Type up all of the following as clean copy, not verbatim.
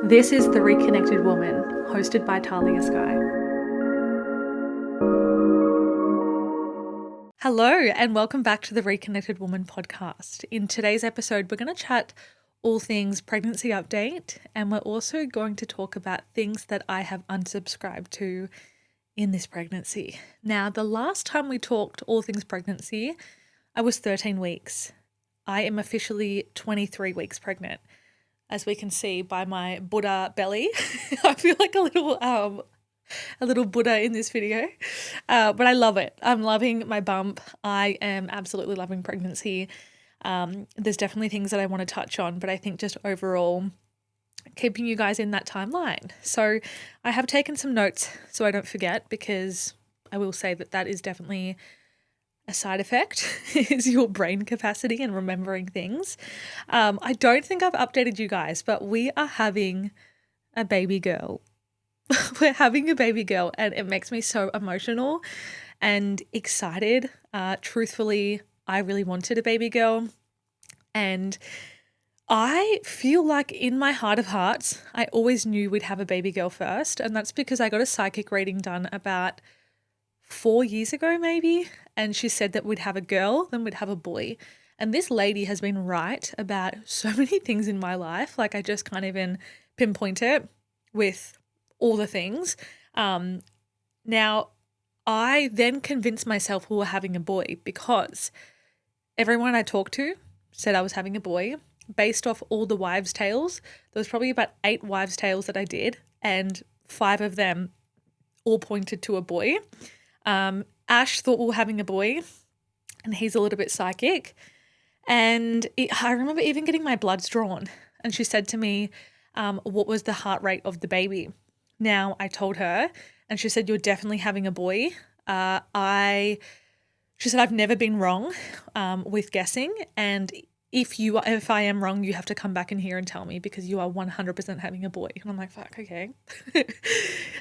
This is The Reconnected Woman, hosted by Talia Sky. Hello, and welcome back to the Reconnected Woman podcast. In today's episode, we're going to chat all things pregnancy update, and we're also going to talk about things that I have unsubscribed to in this pregnancy. Now, the last time we talked all things pregnancy, I was 13 weeks. I am officially 23 weeks pregnant. As we can see by my Buddha belly, I feel like a little Buddha in this video, but I love it. I'm loving my bump. I am absolutely loving pregnancy. There's definitely things that I want to touch on, but I think just overall keeping you guys in that timeline. So I have taken some notes so I don't forget, because I will say that is definitely a side effect is your brain capacity and remembering things. I don't think I've updated you guys, but we are having a baby girl. We're having a baby girl, and it makes me so emotional and excited. Truthfully, I really wanted a baby girl, and I feel like in my heart of hearts, I always knew we'd have a baby girl first, and that's because I got a psychic reading done about 4 years ago maybe, and she said that we'd have a girl, then we'd have a boy. And this lady has been right about so many things in my life. Like, I just can't even pinpoint it with all the things. Now, I then convinced myself we were having a boy because everyone I talked to said I was having a boy based off all the wives' tales. There was probably about 8 wives' tales that I did, and 5 of them all pointed to a boy. Ash thought we were having a boy, and he's a little bit psychic. And I remember even getting my bloods drawn, and she said to me, what was the heart rate of the baby? Now, I told her, and she said, you're definitely having a boy. She said, I've never been wrong with guessing, and if I am wrong, you have to come back in here and tell me, because you are 100% having a boy. And I'm like, fuck, okay.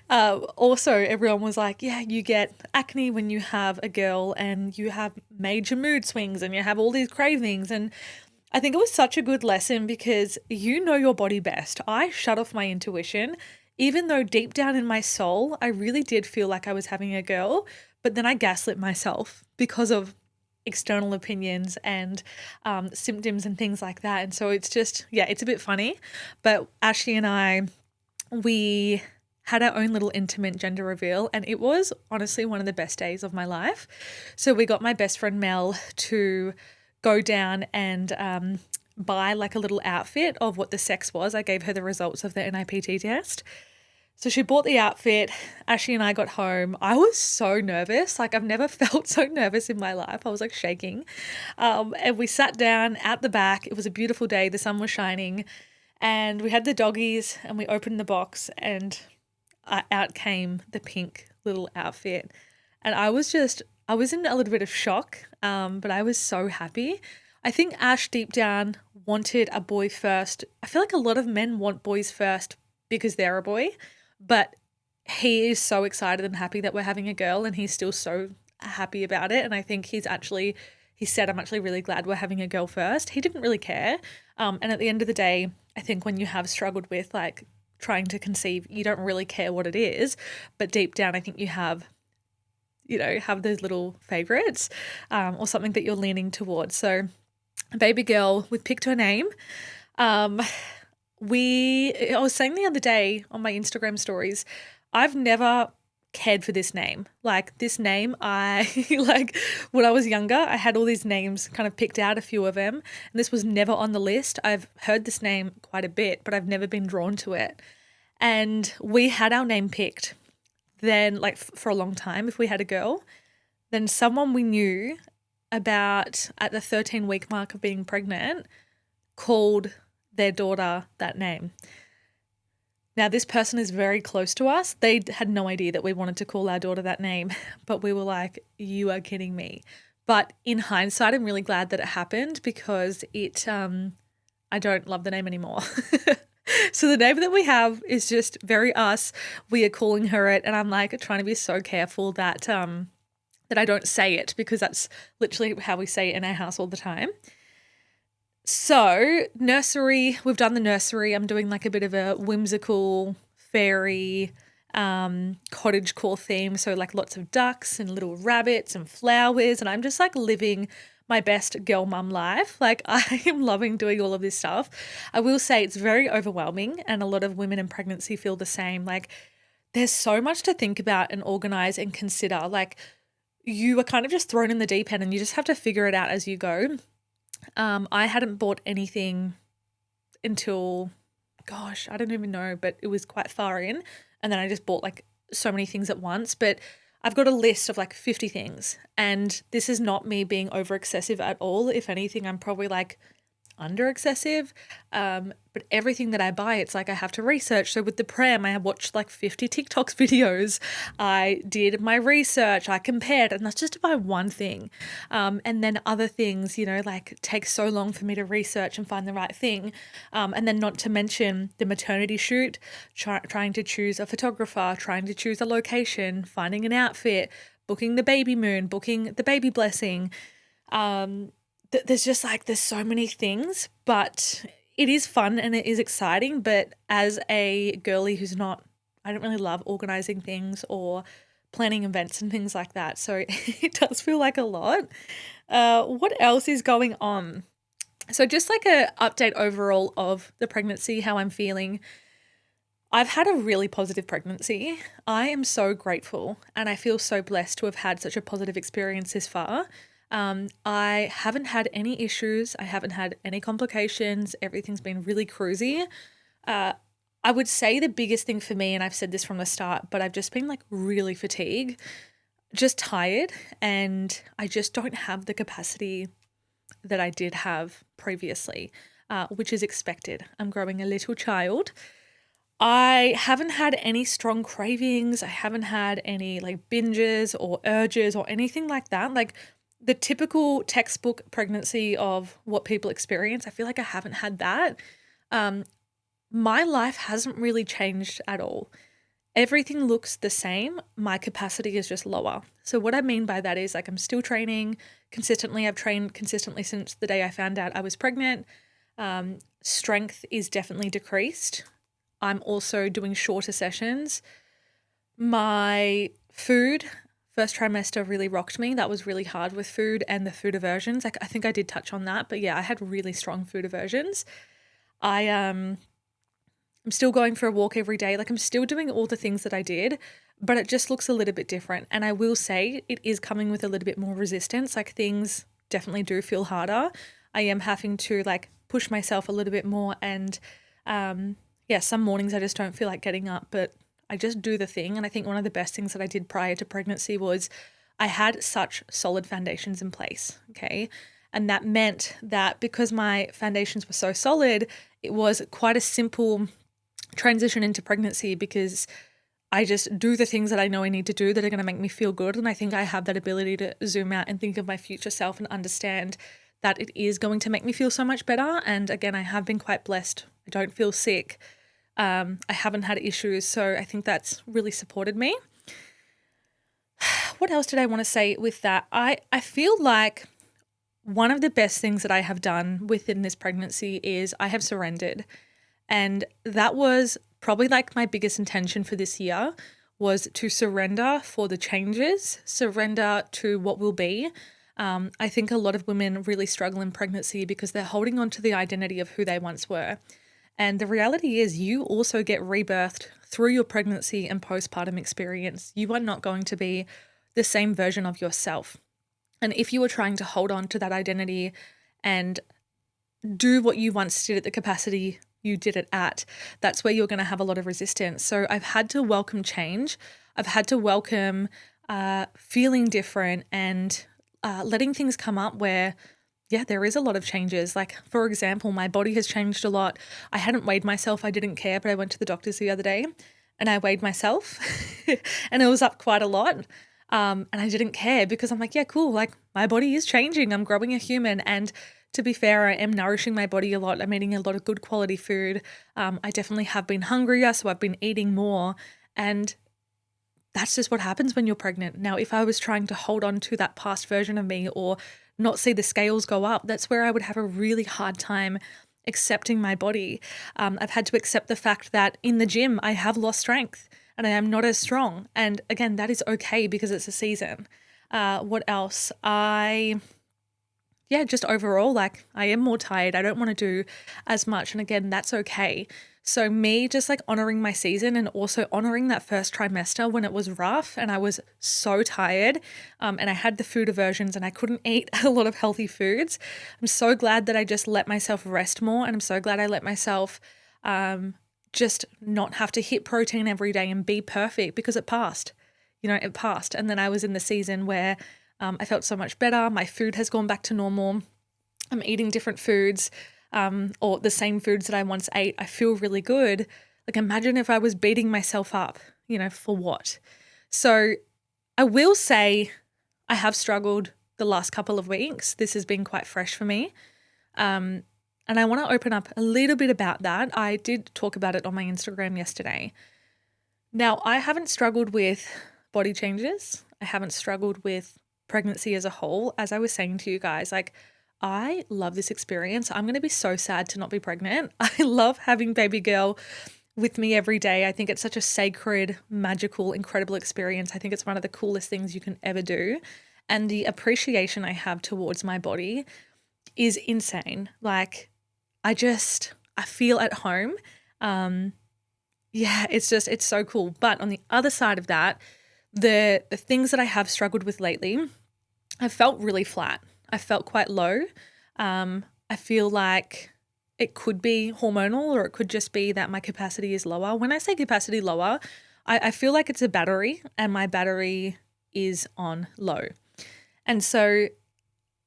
Also, everyone was like, yeah, you get acne when you have a girl, and you have major mood swings, and you have all these cravings. And I think it was such a good lesson, because you know your body best. I shut off my intuition, even though deep down in my soul, I really did feel like I was having a girl, but then I gaslit myself because of external opinions and symptoms and things like that. And so it's just, yeah, it's a bit funny. But Ashley and I, we had our own little intimate gender reveal, and it was honestly one of the best days of my life. So we got my best friend Mel to go down and buy like a little outfit of what the sex was. I gave her the results of the NIPT test. So she bought the outfit. Ashley and I got home. I was so nervous. Like, I've never felt so nervous in my life. I was like shaking. And we sat down at the back. It was a beautiful day. The sun was shining. And we had the doggies, and we opened the box, and out came the pink little outfit. And I was in a little bit of shock, but I was so happy. I think Ash deep down wanted a boy first. I feel like a lot of men want boys first because they're a boy. But he is so excited and happy that we're having a girl, and he's still so happy about it. And I think he said, I'm actually really glad we're having a girl first. He didn't really care. And at the end of the day, I think when you have struggled with like trying to conceive, you don't really care what it is. But deep down, I think you have those little favorites or something that you're leaning towards. So a baby girl, we've picked her name. I was saying the other day on my Instagram stories, I've never cared for this name. Like, this name, like when I was younger, I had all these names kind of picked out, a few of them, and this was never on the list. I've heard this name quite a bit, but I've never been drawn to it. And we had our name picked then, like for a long time, if we had a girl. Then someone we knew about at the 13-week mark of being pregnant called their daughter that name. Now, this person is very close to us. They had no idea that we wanted to call our daughter that name, but we were like, you are kidding me. But in hindsight, I'm really glad that it happened, because I don't love the name anymore. So the name that we have is just very us. We are calling her it, and I'm like trying to be so careful that I don't say it, because that's literally how we say it in our house all the time. So nursery, we've done the nursery. I'm doing like a bit of a whimsical fairy cottagecore theme. So like lots of ducks and little rabbits and flowers. And I'm just like living my best girl mum life. Like I am loving doing all of this stuff. I will say it's very overwhelming, and a lot of women in pregnancy feel the same. Like there's so much to think about and organize and consider. Like you are kind of just thrown in the deep end and you just have to figure it out as you go. I hadn't bought anything until, gosh, I don't even know, but it was quite far in. And then I just bought like so many things at once. But I've got a list of like 50 things. And this is not me being over excessive at all. If anything, I'm probably like under excessive. But everything that I buy, it's like I have to research. So with the pram, I watched like 50 TikToks videos. I did my research, I compared, and that's just to buy one thing. And then other things, like take so long for me to research and find the right thing. And then not to mention the maternity shoot, trying to choose a photographer, trying to choose a location, finding an outfit, booking the baby moon, booking the baby blessing. There's just like, there's so many things, but it is fun and it is exciting. But as a girly I don't really love organizing things or planning events and things like that. So it does feel like a lot. What else is going on? So just like a update overall of the pregnancy, how I'm feeling. I've had a really positive pregnancy. I am so grateful and I feel so blessed to have had such a positive experience this far. I haven't had any issues. I haven't had any complications. Everything's been really cruisy. I would say the biggest thing for me, and I've said this from the start, but I've just been like really fatigued, just tired, and I just don't have the capacity that I did have previously, which is expected. I'm growing a little child. I haven't had any strong cravings. I haven't had any like binges or urges or anything like that. Like the typical textbook pregnancy of what people experience, I feel like I haven't had that. My life hasn't really changed at all. Everything looks the same. My capacity is just lower. So what I mean by that is like I'm still training consistently. I've trained consistently since the day I found out I was pregnant. Strength is definitely decreased. I'm also doing shorter sessions. My food, first trimester really rocked me. That was really hard with food and the food aversions. Like I think I did touch on that, but yeah, I had really strong food aversions. I'm still going for a walk every day. Like I'm still doing all the things that I did, but it just looks a little bit different. And I will say it is coming with a little bit more resistance. Like things definitely do feel harder. I am having to like push myself a little bit more. And some mornings I just don't feel like getting up, but I just do the thing. And I think one of the best things that I did prior to pregnancy was I had such solid foundations in place. Okay. And that meant that because my foundations were so solid, it was quite a simple transition into pregnancy because I just do the things that I know I need to do that are going to make me feel good. And I think I have that ability to zoom out and think of my future self and understand that it is going to make me feel so much better. And again, I have been quite blessed. I don't feel sick. I haven't had issues. So I think that's really supported me. What else did I want to say with that? I feel like one of the best things that I have done within this pregnancy is I have surrendered. And that was probably like my biggest intention for this year was to surrender for the changes, surrender to what will be. I think a lot of women really struggle in pregnancy because they're holding on to the identity of who they once were. And the reality is you also get rebirthed through your pregnancy and postpartum experience. You are not going to be the same version of yourself. And if you are trying to hold on to that identity and do what you once did at the capacity you did it at, that's where you're going to have a lot of resistance. So I've had to welcome change. I've had to welcome feeling different and letting things come up where, yeah, there is a lot of changes. Like, for example, my body has changed a lot. I hadn't weighed myself. I didn't care, but I went to the doctors the other day and I weighed myself and it was up quite a lot. And I didn't care because I'm like, yeah, cool. Like my body is changing. I'm growing a human. And to be fair, I am nourishing my body a lot. I'm eating a lot of good quality food. I definitely have been hungrier, so I've been eating more. And that's just what happens when you're pregnant. Now, if I was trying to hold on to that past version of me or not see the scales go up, that's where I would have a really hard time accepting my body. I've had to accept the fact that in the gym, I have lost strength and I am not as strong. And again, that is okay because it's a season. What else? Just overall, like I am more tired. I don't want to do as much. And again, that's okay. So me just like honoring my season and also honoring that first trimester when it was rough and I was so tired and I had the food aversions and I couldn't eat a lot of healthy foods. I'm so glad that I just let myself rest more, and I'm so glad I let myself just not have to hit protein every day and be perfect, because it passed. It passed. And then I was in the season where I felt so much better. My food has gone back to normal. I'm eating different foods or the same foods that I once ate. I feel really good. Like imagine if I was beating myself up, for what? So I will say I have struggled the last couple of weeks. This has been quite fresh for me. And I want to open up a little bit about that. I did talk about it on my Instagram yesterday. Now, I haven't struggled with body changes. I haven't struggled with pregnancy as a whole. As I was saying to you guys, like I love this experience. I'm going to be so sad to not be pregnant. I love having baby girl with me every day. I think it's such a sacred, magical, incredible experience. I think it's one of the coolest things you can ever do. And the appreciation I have towards my body is insane. Like I feel at home. It's so cool. But on the other side of that, the things that I have struggled with lately, I felt really flat. I felt quite low. I feel like it could be hormonal or it could just be that my capacity is lower. When I say capacity lower, I feel like it's a battery and my battery is on low. And so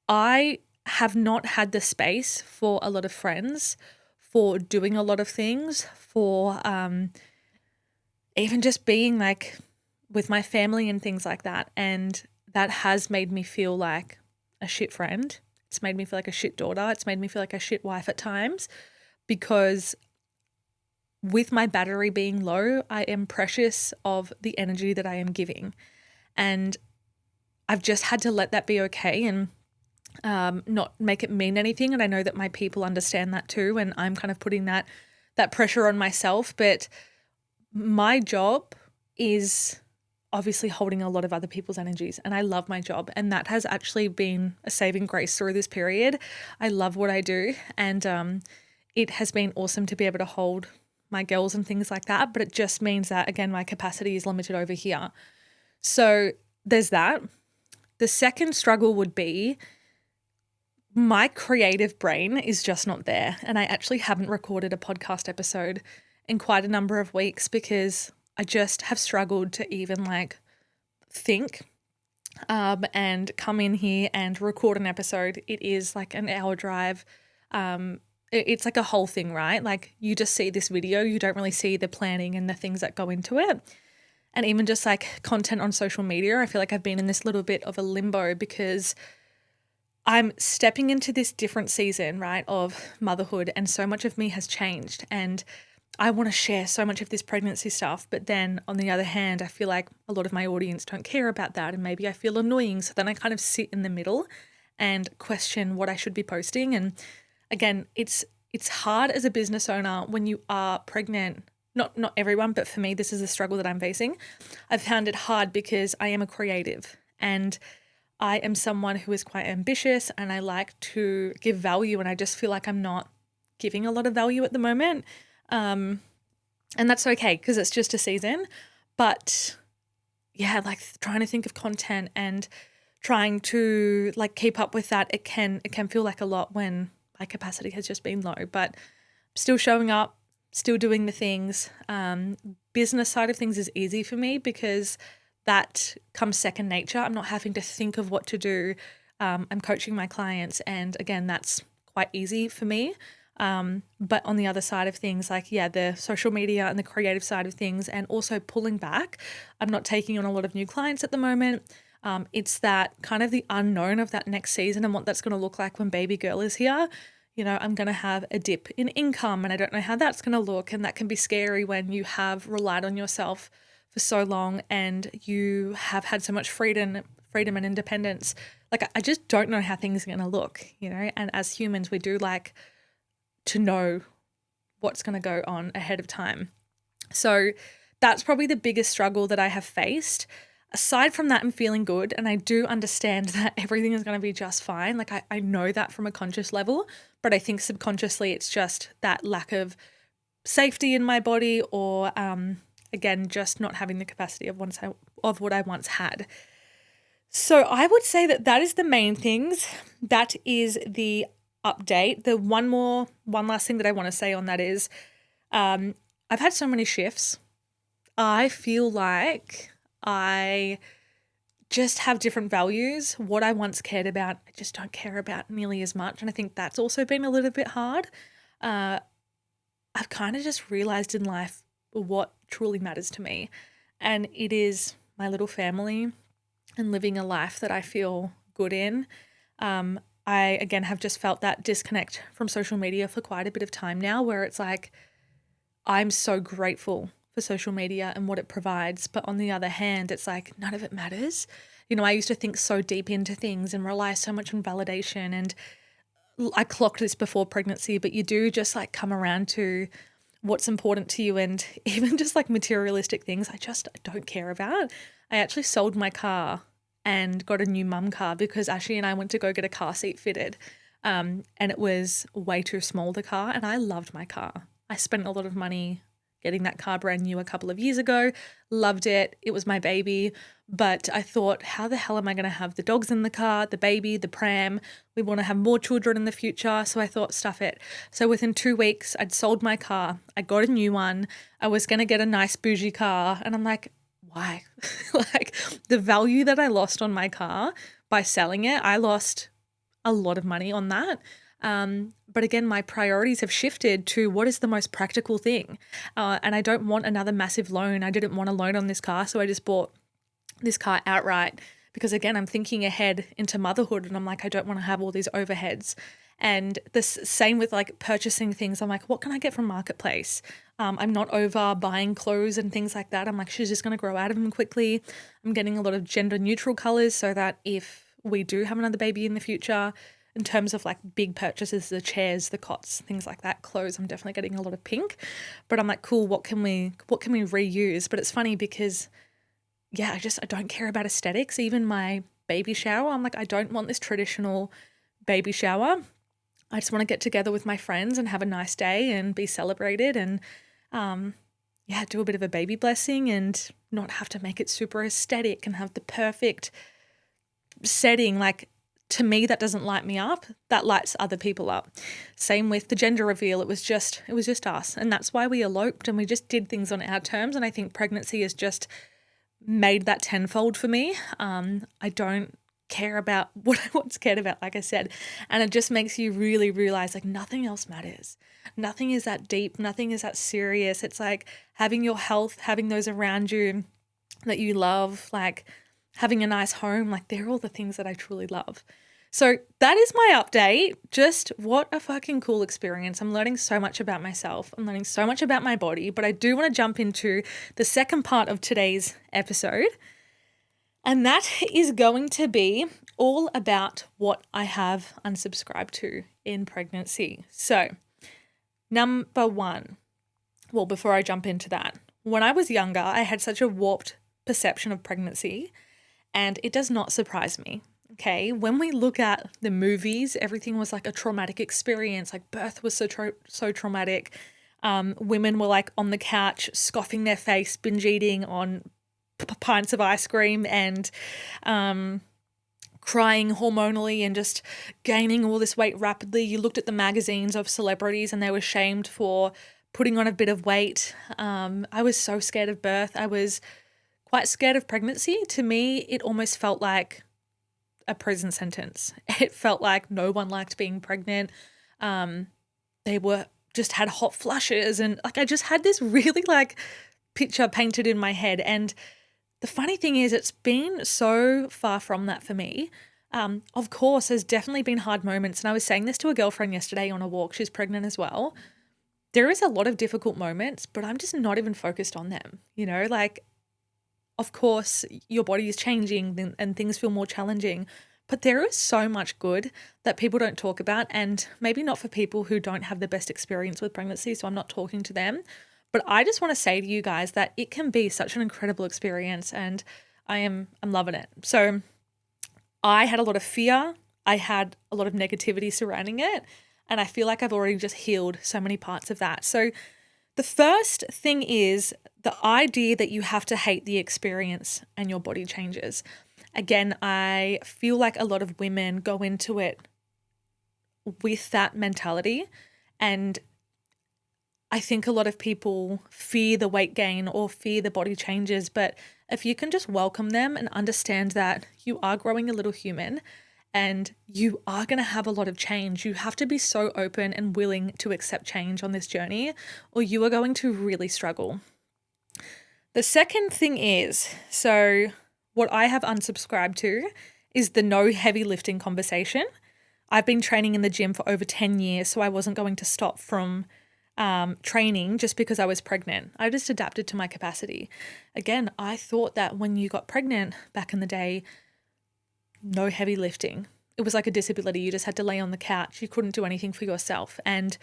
I have not had the space for a lot of friends, for doing a lot of things, for even just being like with my family and things like that. And that has made me feel like a shit friend. It's made me feel like a shit daughter. It's made me feel like a shit wife at times, because with my battery being low, I am precious of the energy that I am giving. And I've just had to let that be okay and not make it mean anything. And I know that my people understand that too. And I'm kind of putting that pressure on myself. But my job is obviously holding a lot of other people's energies, and I love my job, and that has actually been a saving grace through this period. I love what I do, and it has been awesome to be able to hold my girls and things like that, but it just means that, again, my capacity is limited over here. So there's that. The second struggle would be my creative brain is just not there, and I actually haven't recorded a podcast episode in quite a number of weeks because I just have struggled to even like think and come in here and record an episode. It is like an hour drive. It's like a whole thing, right? Like you just see this video, you don't really see the planning and the things that go into it. And even just like content on social media, I feel like I've been in this little bit of a limbo because I'm stepping into this different season, right, of motherhood, and so much of me has changed. And I want to share so much of this pregnancy stuff, but then on the other hand, I feel like a lot of my audience don't care about that, and maybe I feel annoying. So then I kind of sit in the middle and question what I should be posting. And again, it's hard as a business owner when you are pregnant. Not everyone, but for me, this is a struggle that I'm facing. I've found it hard because I am a creative and I am someone who is quite ambitious and I like to give value, and I just feel like I'm not giving a lot of value at the moment. And that's okay because it's just a season, but yeah, like trying to think of content and trying to like keep up with that, it can feel like a lot when my capacity has just been low, but still showing up, still doing the things. Business side of things is easy for me because that comes second nature. I'm not having to think of what to do. I'm coaching my clients, and again, that's quite easy for me. But on the other side of things, like, yeah, the social media and the creative side of things, and also pulling back, I'm not taking on a lot of new clients at the moment. It's that kind of the unknown of that next season and what that's going to look like when baby girl is here. I'm going to have a dip in income and I don't know how that's going to look. And that can be scary when you have relied on yourself for so long and you have had so much freedom and independence. Like, I just don't know how things are going to look, you know? And as humans, we do like to know what's going to go on ahead of time. So that's probably the biggest struggle that I have faced. Aside from that, I'm feeling good, and I do understand that everything is going to be just fine. Like, I know that from a conscious level, but I think subconsciously it's just that lack of safety in my body, or again, just not having the capacity of what I once had. So I would say that is the main things. That is the update. The one last thing that I want to say on that is I've had so many shifts. I feel like I just have different values. What I once cared about, I just don't care about nearly as much. And I think that's also been a little bit hard. I've kind of just realized in life what truly matters to me. And it is my little family and living a life that I feel good in. I, again, have just felt that disconnect from social media for quite a bit of time now, where it's like, I'm so grateful for social media and what it provides. But on the other hand, it's like, none of it matters. You know, I used to think so deep into things and rely so much on validation. And I clocked this before pregnancy, but you do just like come around to what's important to you, and even just like materialistic things I don't care about. I actually sold my car and got a new mum car because Ashley and I went to go get a car seat fitted, and it was way too small, the car, and I loved my car. I spent a lot of money getting that car brand new a couple of years ago, loved it. It was my baby, but I thought, how the hell am I going to have the dogs in the car, the baby, the pram? We want to have more children in the future. So I thought, stuff it. So within 2 weeks, I'd sold my car. I got a new one. I was going to get a nice bougie car. And I'm like, why? Like, the value that I lost on my car by selling it, I lost a lot of money on that. But again, my priorities have shifted to what is the most practical thing. And I don't want another massive loan. I didn't want a loan on this car, so I just bought this car outright because, again, I'm thinking ahead into motherhood, and I'm like, I don't want to have all these overheads. And the same with like purchasing things. I'm like, what can I get from Marketplace? I'm not over buying clothes and things like that. I'm like, she's just going to grow out of them quickly. I'm getting a lot of gender neutral colors so that if we do have another baby in the future, in terms of like big purchases, the chairs, the cots, things like that, clothes, I'm definitely getting a lot of pink. But I'm like, cool, what can we reuse? But it's funny because, yeah, I don't care about aesthetics. Even my baby shower, I'm like, I don't want this traditional baby shower. I just want to get together with my friends and have a nice day and be celebrated and, do a bit of a baby blessing and not have to make it super aesthetic and have the perfect setting. Like, to me, that doesn't light me up. That lights other people up. Same with the gender reveal. It was just us. And that's why we eloped and we just did things on our terms. And I think pregnancy has just made that tenfold for me. I don't care about what I once cared about, like I said. And it just makes you really realize like nothing else matters. Nothing is that deep. Nothing is that serious. It's like having your health, having those around you that you love, like having a nice home, like they're all the things that I truly love. So that is my update. Just what a fucking cool experience. I'm learning so much about myself. I'm learning so much about my body, but I do want to jump into the second part of today's episode. And that is going to be all about what I have unsubscribed to in pregnancy. So, number one, well, before I jump into that, when I was younger, I had such a warped perception of pregnancy. And it does not surprise me, okay? When we look at the movies, everything was like a traumatic experience. Like birth was so traumatic. Women were like on the couch, scoffing their face, binge eating on pints of ice cream and crying hormonally and just gaining all this weight rapidly. You looked at the magazines of celebrities and they were shamed for putting on a bit of weight. I was so scared of birth. I was quite scared of pregnancy. To me, it almost felt like a prison sentence. It felt like no one liked being pregnant. They were just had hot flushes and like I just had this really like picture painted in my head. And the funny thing is it's been so far from that for me. Of course, there's definitely been hard moments. And I was saying this to a girlfriend yesterday on a walk. She's pregnant as well. There is a lot of difficult moments, but I'm just not even focused on them. You know, like of course, your body is changing and things feel more challenging. But there is so much good that people don't talk about, and maybe not for people who don't have the best experience with pregnancy. So I'm not talking to them. But I just want to say to you guys that it can be such an incredible experience, and I'm loving it. So I had a lot of fear. I had a lot of negativity surrounding it. And I feel like I've already just healed so many parts of that. So the first thing is the idea that you have to hate the experience and your body changes. Again, I feel like a lot of women go into it with that mentality. And I think a lot of people fear the weight gain or fear the body changes. But if you can just welcome them and understand that you are growing a little human and you are going to have a lot of change, you have to be so open and willing to accept change on this journey, or you are going to really struggle. The second thing is, so what I have unsubscribed to is the no heavy lifting conversation. I've been training in the gym for over 10 years, so I wasn't going to stop from training just because I was pregnant. I just adapted to my capacity. Again, I thought that when you got pregnant back in the day, no heavy lifting. It was like a disability. You just had to lay on the couch. You couldn't do anything for yourself. And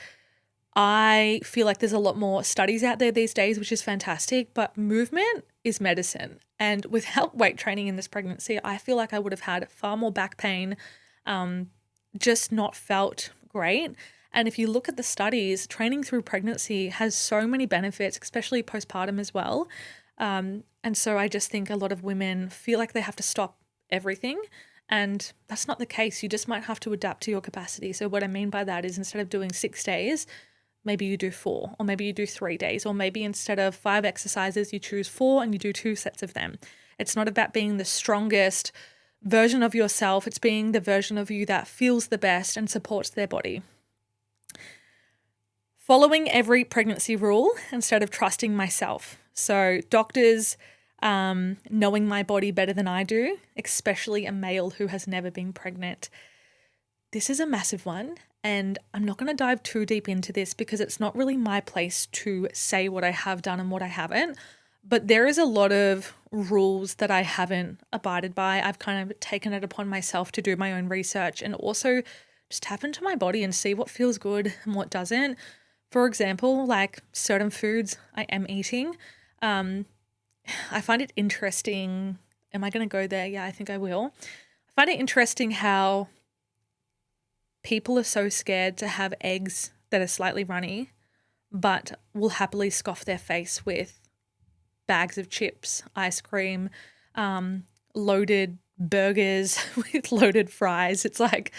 I feel like there's a lot more studies out there these days, which is fantastic, but movement is medicine. And without weight training in this pregnancy, I feel like I would have had far more back pain, just not felt great. And if you look at the studies, training through pregnancy has so many benefits, especially postpartum as well. And so I just think a lot of women feel like they have to stop everything. And that's not the case. You just might have to adapt to your capacity. So what I mean by that is instead of doing 6 days, maybe you do 4, or maybe you do 3 days, or maybe instead of 5 exercises, you choose 4 and you do 2 sets of them. It's not about being the strongest version of yourself. It's being the version of you that feels the best and supports their body. Following every pregnancy rule instead of trusting myself. So doctors knowing my body better than I do, especially a male who has never been pregnant. This is a massive one. And I'm not going to dive too deep into this because it's not really my place to say what I have done and what I haven't. But there is a lot of rules that I haven't abided by. I've kind of taken it upon myself to do my own research and also just tap into my body and see what feels good and what doesn't. For example, like certain foods I am eating. I find it interesting. Am I going to go there? Yeah, I think I will. I find it interesting how people are so scared to have eggs that are slightly runny, but will happily scoff their face with bags of chips, ice cream, loaded burgers with loaded fries. It's like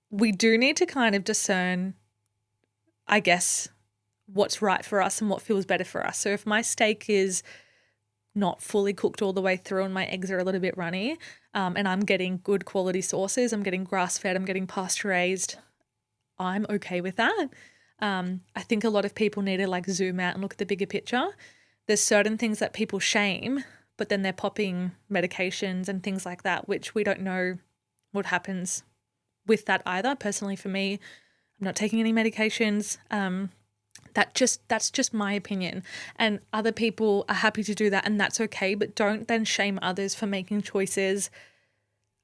we do need to kind of discern, I guess, what's right for us and what feels better for us. So if my steak is not fully cooked all the way through and my eggs are a little bit runny, and I'm getting good quality sources, I'm getting grass-fed, I'm getting pasture-raised, I'm okay with that. I think a lot of people need to like zoom out and look at the bigger picture. There's certain things that people shame, but then they're popping medications and things like that, which we don't know what happens with that either. Personally, for me, I'm not taking any medications. That's just my opinion, and other people are happy to do that, and that's okay, but don't then shame others for making choices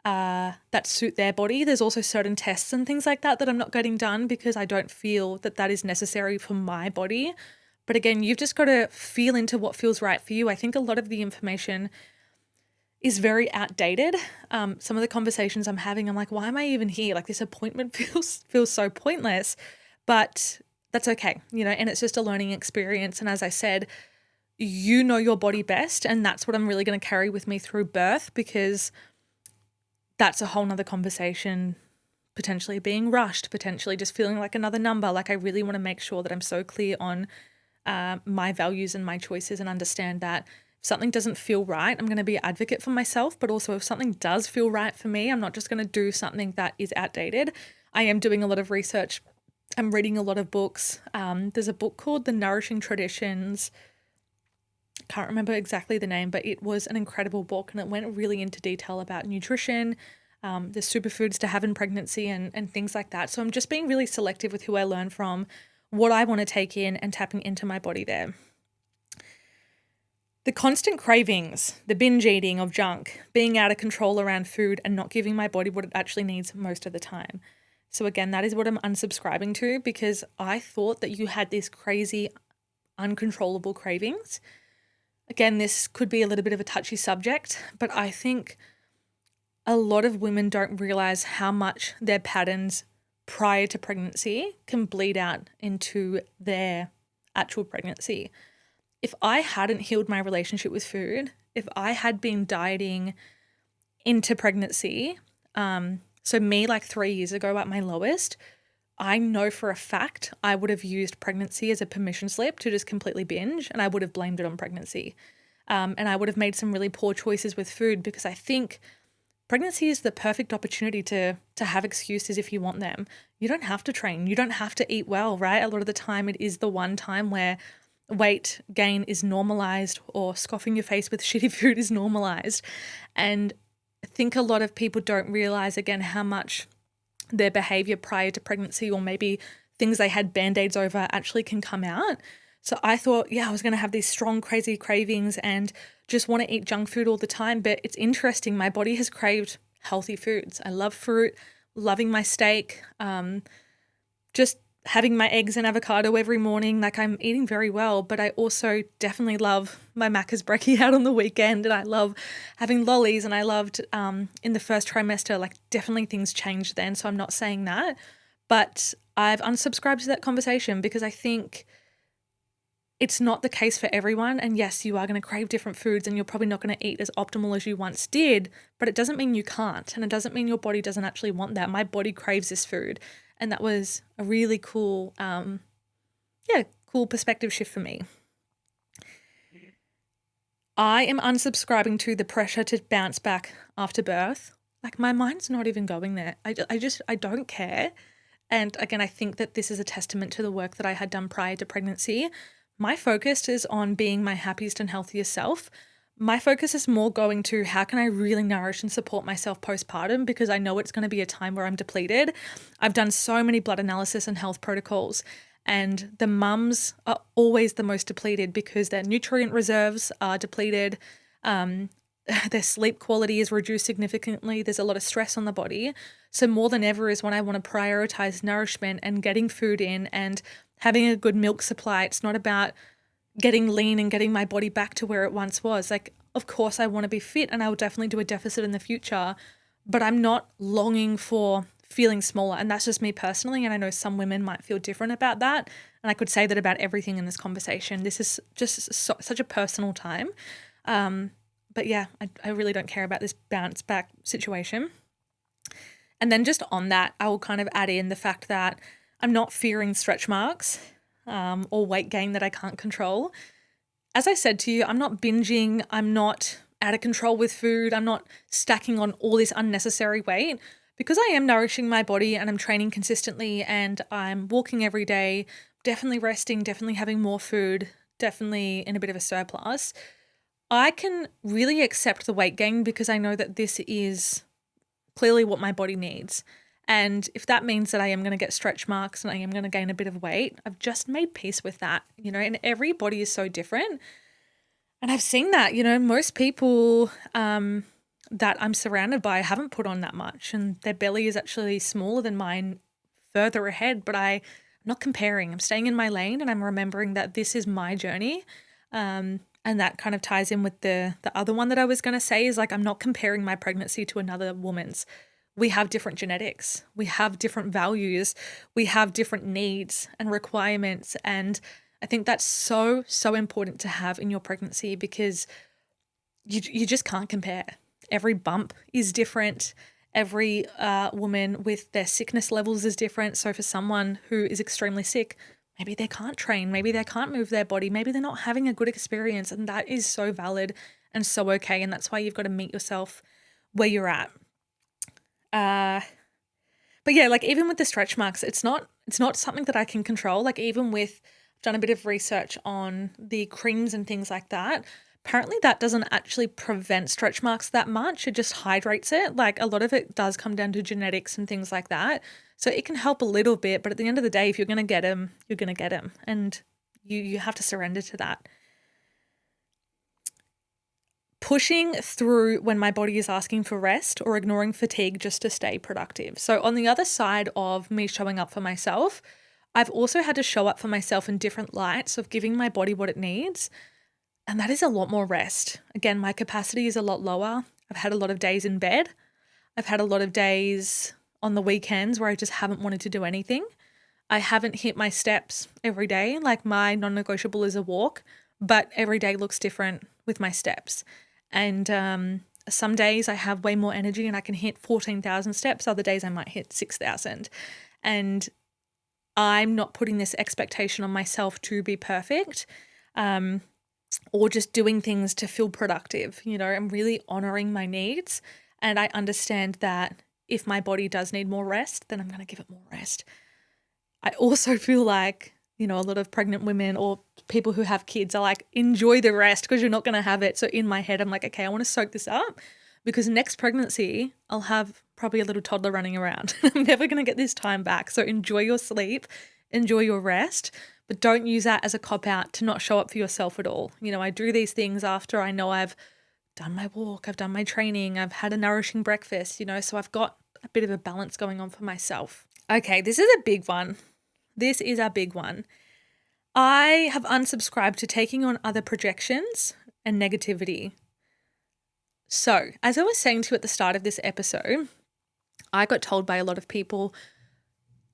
that suit their body. There's also certain tests and things like that I'm not getting done because I don't feel that that is necessary for my body. But again, you've just got to feel into what feels right for you. I think a lot of the information is very outdated. Some of the conversations I'm having, I'm like, why am I even here? Like this appointment feels so pointless, but that's okay, and it's just a learning experience. And as I said, you know your body best, and that's what I'm really going to carry with me through birth, because that's a whole nother conversation, potentially being rushed, potentially just feeling like another number. Like I really want to make sure that I'm so clear on my values and my choices, and understand that if something doesn't feel right, I'm going to be an advocate for myself, but also if something does feel right for me, I'm not just going to do something that is outdated. I am doing a lot of research. I'm reading a lot of books. There's a book called The Nourishing Traditions. Can't remember exactly the name, but it was an incredible book, and it went really into detail about nutrition, the superfoods to have in pregnancy and things like that. So I'm just being really selective with who I learn from, what I want to take in, and tapping into my body there. The constant cravings, the binge eating of junk, being out of control around food and not giving my body what it actually needs most of the time. So again, that is what I'm unsubscribing to, because I thought that you had these crazy, uncontrollable cravings. Again, this could be a little bit of a touchy subject, but I think a lot of women don't realize how much their patterns prior to pregnancy can bleed out into their actual pregnancy. If I hadn't healed my relationship with food, if I had been dieting into pregnancy, so me like 3 years ago at my lowest, I know for a fact I would have used pregnancy as a permission slip to just completely binge, and I would have blamed it on pregnancy. And I would have made some really poor choices with food, because I think pregnancy is the perfect opportunity to have excuses if you want them. You don't have to train. You don't have to eat well, right? A lot of the time it is the one time where weight gain is normalized, or scoffing your face with shitty food is normalized. And I think a lot of people don't realize, again, how much their behavior prior to pregnancy, or maybe things they had band-aids over, actually can come out. So I thought, I was going to have these strong, crazy cravings and just want to eat junk food all the time. But it's interesting. My body has craved healthy foods. I love fruit, loving my steak, just having my eggs and avocado every morning. Like, I'm eating very well, but I also definitely love my Macca's brekkie out on the weekend, and I love having lollies, and I loved in the first trimester, like definitely things changed then. So I'm not saying that, but I've unsubscribed to that conversation, because I think it's not the case for everyone. And yes, you are going to crave different foods, and you're probably not going to eat as optimal as you once did, but it doesn't mean you can't. And it doesn't mean your body doesn't actually want that. My body craves this food. And that was a really cool, cool perspective shift for me. I am unsubscribing to the pressure to bounce back after birth. Like, my mind's not even going there. I don't care. And again, I think that this is a testament to the work that I had done prior to pregnancy. My focus is on being my happiest and healthiest self. My focus is more going to how can I really nourish and support myself postpartum, because I know it's going to be a time where I'm depleted. I've done so many blood analysis and health protocols, and the mums are always the most depleted because their nutrient reserves are depleted. Their sleep quality is reduced significantly. There's a lot of stress on the body. So more than ever is when I want to prioritize nourishment and getting food in and having a good milk supply. It's not about getting lean and getting my body back to where it once was. Like, of course I want to be fit, and I will definitely do a deficit in the future, but I'm not longing for feeling smaller. And that's just me personally. And I know some women might feel different about that. And I could say that about everything in this conversation. This is just such a personal time. But yeah, I really don't care about this bounce back situation. And then just on that, I will kind of add in the fact that I'm not fearing stretch marks or weight gain that I can't control. As I said to you, I'm not binging. I'm not out of control with food. I'm not stacking on all this unnecessary weight, because I am nourishing my body and I'm training consistently and I'm walking every day, definitely resting, definitely having more food, definitely in a bit of a surplus. I can really accept the weight gain because I know that this is clearly what my body needs. And if that means that I am going to get stretch marks and I am going to gain a bit of weight, I've just made peace with that, and every body is so different. And I've seen that, most people that I'm surrounded by haven't put on that much, and their belly is actually smaller than mine further ahead, but I'm not comparing. I'm staying in my lane, and I'm remembering that this is my journey. And that kind of ties in with the other one that I was going to say is, like, I'm not comparing my pregnancy to another woman's. We have different genetics. We have different values. We have different needs and requirements. And I think that's so, so important to have in your pregnancy, because you just can't compare. Every bump is different. Every woman with their sickness levels is different. So for someone who is extremely sick, maybe they can't train, maybe they can't move their body, maybe they're not having a good experience, and that is so valid and so okay. And that's why you've got to meet yourself where you're at. But yeah, like, even with the stretch marks, it's not something that I can control. Like, even with, I've done a bit of research on the creams and things like that. Apparently that doesn't actually prevent stretch marks that much. It just hydrates it. Like, a lot of it does come down to genetics and things like that. So it can help a little bit, but at the end of the day, if you're going to get them, you're going to get them. And you have to surrender to that. pushing through when my body is asking for rest or ignoring fatigue just to stay productive. So on the other side of me showing up for myself, I've also had to show up for myself in different lights of giving my body what it needs. And that is a lot more rest. Again, my capacity is a lot lower. I've had a lot of days in bed. I've had a lot of days on the weekends where I just haven't wanted to do anything. I haven't hit my steps every day. Like my non-negotiable is a walk, but every day looks different with my steps. And some days I have way more energy and I can hit 14,000 steps. Other days I might hit 6,000. And I'm not putting this expectation on myself to be perfect, or just doing things to feel productive. I'm really honoring my needs. And I understand that if my body does need more rest, then I'm going to give it more rest. I also feel like, a lot of pregnant women or people who have kids are like, enjoy the rest because you're not going to have it. So in my head, I'm like, okay, I want to soak this up because next pregnancy, I'll have probably a little toddler running around. I'm never going to get this time back. So enjoy your sleep, enjoy your rest, but don't use that as a cop-out to not show up for yourself at all. I do these things after I know I've done my walk, I've done my training, I've had a nourishing breakfast, so I've got a bit of a balance going on for myself. Okay, this is a big one. This is a big one. I have unsubscribed to taking on other projections and negativity. So, as I was saying to you at the start of this episode, I got told by a lot of people,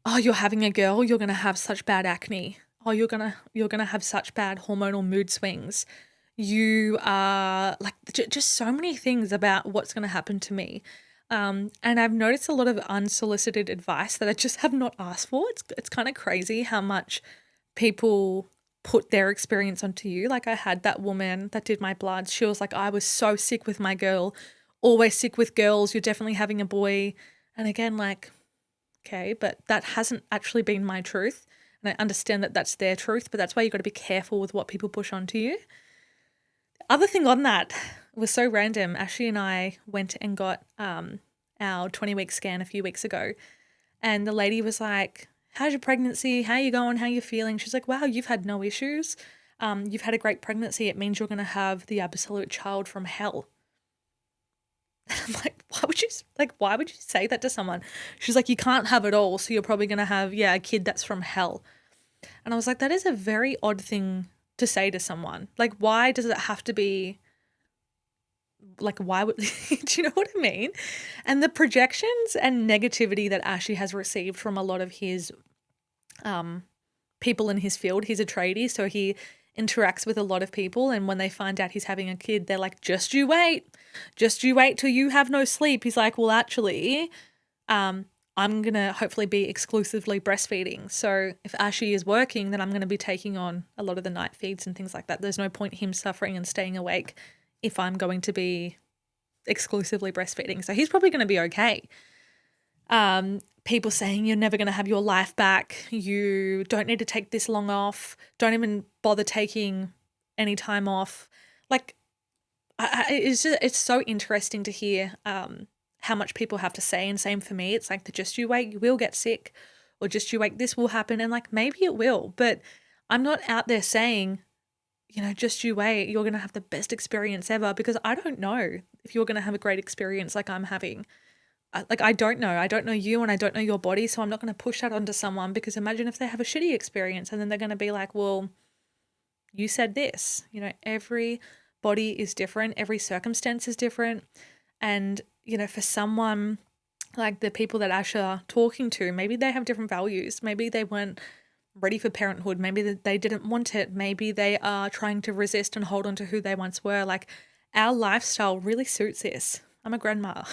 oh, you're having a girl, you're going to have such bad acne. Oh, you're going to have such bad hormonal mood swings. You are like just so many things about what's going to happen to me. And I've noticed a lot of unsolicited advice that I just have not asked for. It's kind of crazy how much people put their experience onto you. Like I had that woman that did my bloods. She was like, I was so sick with my girl, always sick with girls. You're definitely having a boy. And again, like, okay, but that hasn't actually been my truth. And I understand that that's their truth, but that's why you've got to be careful with what people push onto you. Other thing on that was so random. Ashley and I went and got our 20-week scan a few weeks ago. And the lady was like, how's your pregnancy? How are you going? How are you feeling? She's like, wow, you've had no issues. You've had a great pregnancy. It means you're going to have the absolute child from hell. And I'm like, why would you say that to someone? She's like, you can't have it all. So you're probably going to have, a kid that's from hell. And I was like, that is a very odd thing to say to someone. Like, why does it have to be like, why would, do you know what I mean? And the projections and negativity that Ashley has received from a lot of his people in his field, he's a tradie, so he interacts with a lot of people. And when they find out he's having a kid, they're like, just you wait till you have no sleep. He's like, well, actually, I'm going to hopefully be exclusively breastfeeding. So if Ashley is working, then I'm going to be taking on a lot of the night feeds and things like that. There's no point him suffering and staying awake if I'm going to be exclusively breastfeeding. So he's probably going to be okay. People saying you're never going to have your life back. You don't need to take this long off. Don't even bother taking any time off. Like, it's so interesting to hear how much people have to say. And same for me. It's like the just you wait, you will get sick, or just you wait, this will happen. And like, maybe it will, but I'm not out there saying, just you wait, you're going to have the best experience ever, because I don't know if you're going to have a great experience like I'm having. I don't know. I don't know you and I don't know your body. So I'm not going to push that onto someone, because imagine if they have a shitty experience and then they're going to be like, well, you said this. Every body is different. Every circumstance is different. And, for someone like the people that Ash are talking to, maybe they have different values. Maybe they weren't ready for parenthood. Maybe they didn't want it. Maybe they are trying to resist and hold on to who they once were. Like, our lifestyle really suits this. I'm a grandma.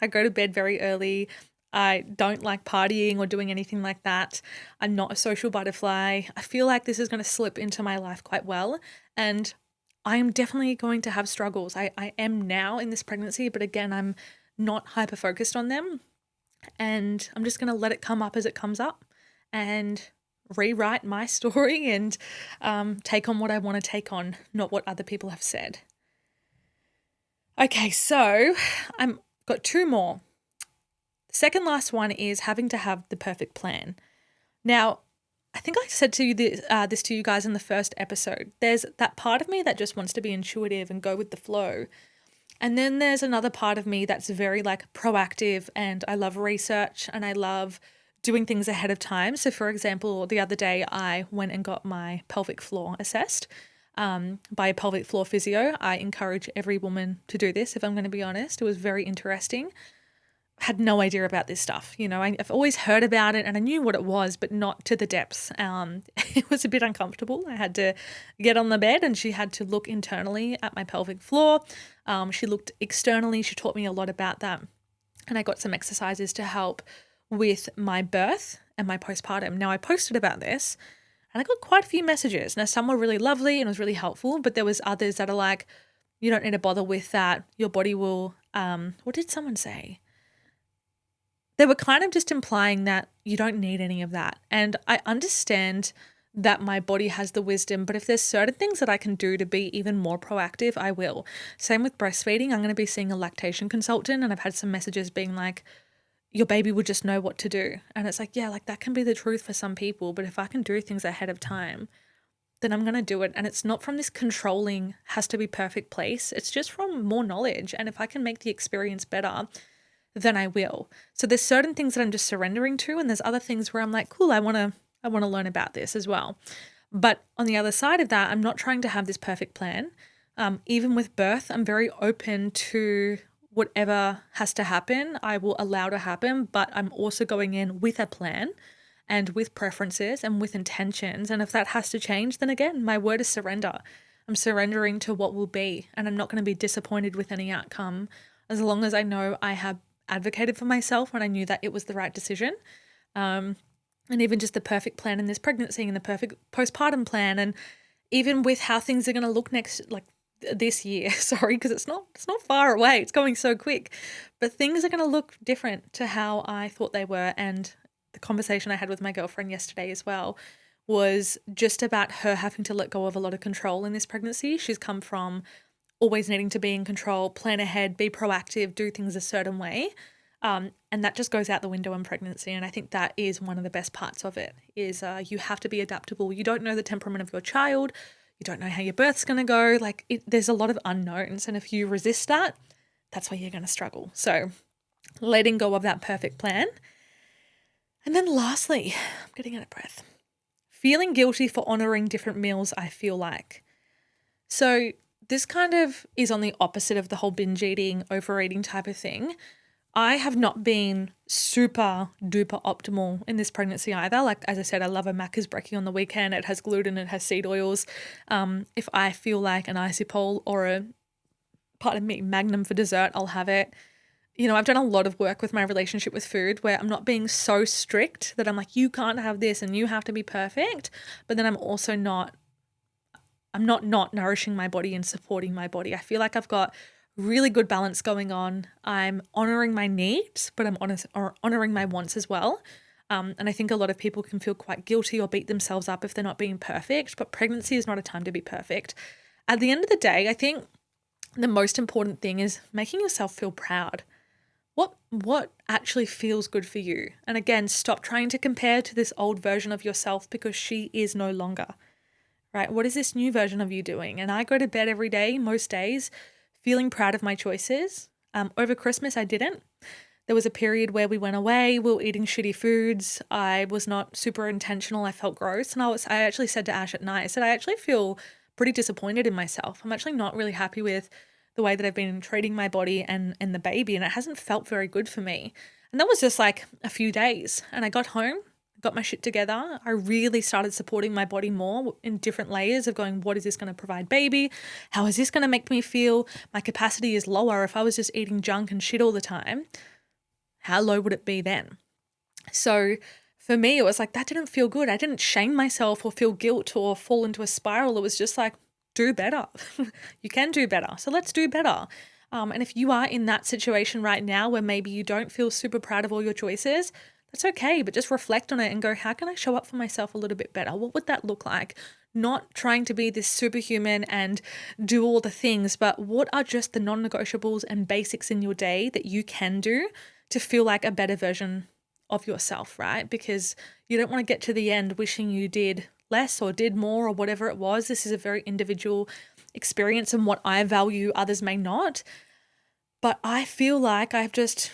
I go to bed very early. I don't like partying or doing anything like that. I'm not a social butterfly. I feel like this is going to slip into my life quite well. And I am definitely going to have struggles. I am now in this pregnancy, but again, I'm not hyper focused on them. And I'm just going to let it come up as it comes up and rewrite my story and take on what I want to take on, not what other people have said. Okay, so I've got two more. The second last one is having to have the perfect plan. Now, I think I said to you this to you guys in the first episode. There's that part of me that just wants to be intuitive and go with the flow. And then there's another part of me that's very like proactive, and I love research and I love doing things ahead of time. So for example, the other day I went and got my pelvic floor assessed by a pelvic floor physio. I encourage every woman to do this, if I'm going to be honest. It was very interesting. Had no idea about this stuff. I've always heard about it and I knew what it was, but not to the depths. It was a bit uncomfortable. I had to get on the bed and she had to look internally at my pelvic floor. She looked externally. She taught me a lot about that. And I got some exercises to help with my birth and my postpartum. Now, I posted about this and I got quite a few messages. Now, some were really lovely and it was really helpful, but there was others that are like, you don't need to bother with that. Your body will, what did someone say? They were kind of just implying that you don't need any of that. And I understand that my body has the wisdom, but if there's certain things that I can do to be even more proactive, I will. Same with breastfeeding. I'm going to be seeing a lactation consultant, and I've had some messages being like, your baby will just know what to do. And it's like, yeah, like that can be the truth for some people, but if I can do things ahead of time, then I'm going to do it. And it's not from this controlling, has to be perfect place. It's just from more knowledge. And if I can make the experience better, then I will. So there's certain things that I'm just surrendering to, and there's other things where I'm like, cool, I want to learn about this as well. But on the other side of that, I'm not trying to have this perfect plan. Even with birth, I'm very open to whatever has to happen, I will allow to happen, but I'm also going in with a plan and with preferences and with intentions. And if that has to change, then again, my word is surrender. I'm surrendering to what will be, and I'm not going to be disappointed with any outcome as long as I know I have advocated for myself when I knew that it was the right decision. And even just the perfect plan in this pregnancy and the perfect postpartum plan, and even with how things are going to look this year, sorry, because it's not far away. It's going so quick, but things are going to look different to how I thought they were. And the conversation I had with my girlfriend yesterday as well was just about her having to let go of a lot of control in this pregnancy. She's come from always needing to be in control, plan ahead, be proactive, do things a certain way. And that just goes out the window in pregnancy. And I think that is one of the best parts of it is you have to be adaptable. You don't know the temperament of your child. You don't know how your birth's going to go. There's a lot of unknowns. And if you resist that, that's where you're going to struggle. So letting go of that perfect plan. And then lastly, I'm getting out of breath, feeling guilty for honoring different meals I feel like. So this kind of is on the opposite of the whole binge eating, overeating type of thing. I have not been super duper optimal in this pregnancy either. Like, as I said, I love a Macca's brekkie on the weekend. It has gluten, it has seed oils. If I feel like an Isopol or Magnum for dessert, I'll have it. I've done a lot of work with my relationship with food where I'm not being so strict that I'm like, you can't have this and you have to be perfect. But then I'm also not nourishing my body and supporting my body. I feel like I've got really good balance going on. I'm honoring my needs, but I'm honoring my wants as well. And I think a lot of people can feel quite guilty or beat themselves up if they're not being perfect, but pregnancy is not a time to be perfect. At the end of the day, I think the most important thing is making yourself feel proud. What actually feels good for you? And again, stop trying to compare to this old version of yourself because she is no longer, right? What is this new version of you doing? And I go to bed every day, most days, feeling proud of my choices. Over Christmas, I didn't. There was a period where we went away, we were eating shitty foods. I was not super intentional. I felt gross. And I actually said to Ash at night, I said, I actually feel pretty disappointed in myself. I'm actually not really happy with the way that I've been treating my body and the baby, and it hasn't felt very good for me. And that was just like a few days. And I got home, got my shit together. I really started supporting my body more in different layers of going, what is this going to provide baby? How is this going to make me feel? My capacity is lower. If I was just eating junk and shit all the time, how low would it be then? So for me, it was like, that didn't feel good. I didn't shame myself or feel guilt or fall into a spiral. It was just like, do better. You can do better. So let's do better. And if you are in that situation right now where maybe you don't feel super proud of all your choices, that's okay, but just reflect on it and go, how can I show up for myself a little bit better? What would that look like? Not trying to be this superhuman and do all the things, but what are just the non-negotiables and basics in your day that you can do to feel like a better version of yourself, right? Because You don't want to get to the end wishing you did less or did more or whatever it was. This is a very individual experience, and what I value, others may not. But I feel like I've just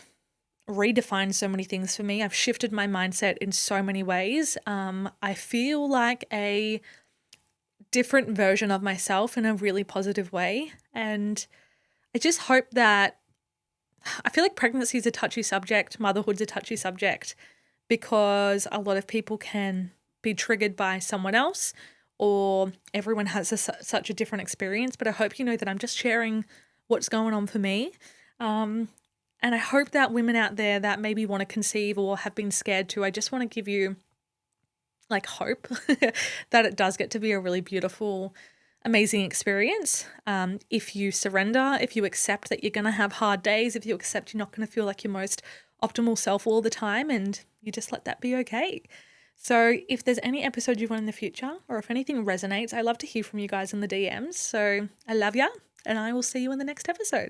redefined so many things for me. I've shifted my mindset in so many ways. I feel like a different version of myself in a really positive way. And I just hope that, I feel like pregnancy is a touchy subject, motherhood's a touchy subject, because a lot of people can be triggered by someone else, or everyone has such a different experience. But I hope you know that I'm just sharing what's going on for me. And I hope that women out there that maybe want to conceive or have been scared to, I just want to give you like hope that it does get to be a really beautiful, amazing experience. If you surrender, if you accept that you're going to have hard days, if you accept you're not going to feel like your most optimal self all the time, and you just let that be okay. So if there's any episode you want in the future, or if anything resonates, I love to hear from you guys in the DMs. So I love ya, and I will see you in the next episode.